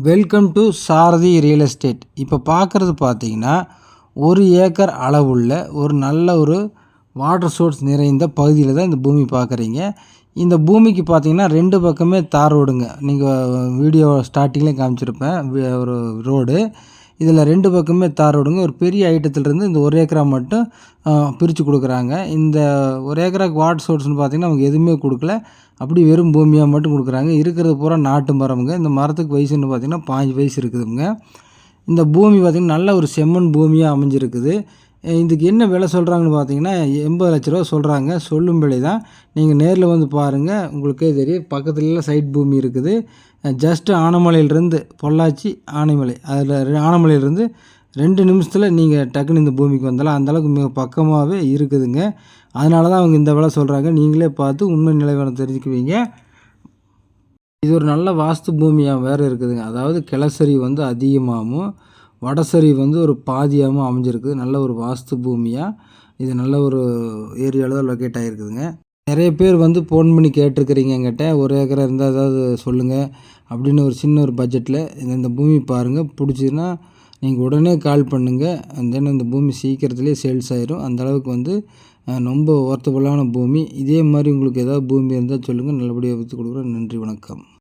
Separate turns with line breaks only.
Welcome to Sarathi real estate. இப்போ பார்க்குறது பார்த்தீங்கன்னா 1 ஏக்கர் அளவுள்ள ஒரு நல்ல ஒரு வாட்டர் சோர்ஸ் நிறைந்த பகுதியில் தான் இந்த பூமி பார்க்குறீங்க. இந்த பூமிக்கு பார்த்தீங்கன்னா 2 பக்கமே தார் ரோடுங்க. நீங்கள் வீடியோ ஸ்டார்டிங்லேயே காமிச்சிருப்பேன் ஒரு ரோடு. இதில் 2 பக்கமே தார் ரோடுங்க. ஒரு பெரிய ஐட்டத்துலேருந்து இந்த 1 ஏக்கரா மட்டும் பிரித்து கொடுக்குறாங்க. இந்த 1 ஏக்கராக்கு வாட்டர் சோர்ஸ்னு பார்த்தீங்கன்னா அவங்க எதுவுமே கொடுக்கல. அப்படி வெறும் பூமியாக மட்டும் கொடுக்குறாங்க. இருக்கிறது பூரா நாட்டு மரமுங்க. இந்த மரத்துக்கு வயசுன்னு பார்த்தீங்கன்னா 5 வயசு இருக்குதுங்க. இந்த பூமி பார்த்திங்கன்னா நல்ல ஒரு செம்மண் பூமியாக அமைஞ்சிருக்குது. இதுக்கு என்ன விலை சொல்கிறாங்கன்னு பார்த்தீங்கன்னா 80 லட்ச ரூபா சொல்கிறாங்க. சொல்லும் விலை தான். நீங்கள் நேரில் வந்து பாருங்கள், உங்களுக்கே தெரியும். பக்கத்துலலாம் சைட் பூமி இருக்குது. ஜஸ்ட்டு ஆனமலையிலேருந்து பொள்ளாச்சி ஆனைமலை, அதில் ஆனமலையிலேருந்து 2 நிமிஷத்தில் நீங்கள் டக்குன்னு இந்த பூமிக்கு வந்தாலும் அந்தளவுக்கு மிக பக்கமாகவே இருக்குதுங்க. அதனால தான் அவங்க இந்த விலை சொல்கிறாங்க. நீங்களே பார்த்து உண்மை நிலவரம் தெரிஞ்சுக்குவீங்க. இது ஒரு நல்ல வாஸ்து பூமியாக வேறு இருக்குதுங்க. அதாவது கிழசரி வந்து அதிகமாகவும் வடசரி வந்து ஒரு பாதியாகவும் அமைஞ்சிருக்குது. நல்ல ஒரு வாஸ்து பூமியாக இது நல்ல ஒரு ஏரியாவில் தான் லொக்கேட் ஆகிருக்குதுங்க. நிறைய பேர் வந்து ஃபோன் பண்ணி கேட்டிருக்கிறீங்க என்கிட்ட, 1 ஏக்கரா இருந்தால் ஏதாவது சொல்லுங்கள் அப்படின்னு. ஒரு சின்ன ஒரு பட்ஜெட்டில் இந்த பூமி பாருங்கள், பிடிச்சிதுன்னா நீங்கள் உடனே கால் பண்ணுங்கள். தென் இந்த பூமி சீக்கிரத்துலேயே சேல்ஸ் ஆயிரும். அந்தளவுக்கு வந்து ரொம்ப ஒர்த்தபுளான பூமி. இதே மாதிரி உங்களுக்கு ஏதாவது பூமி இருந்தால் சொல்லுங்கள், நல்லபடியாக விற்று கொடுக்குறோம். நன்றி, வணக்கம்.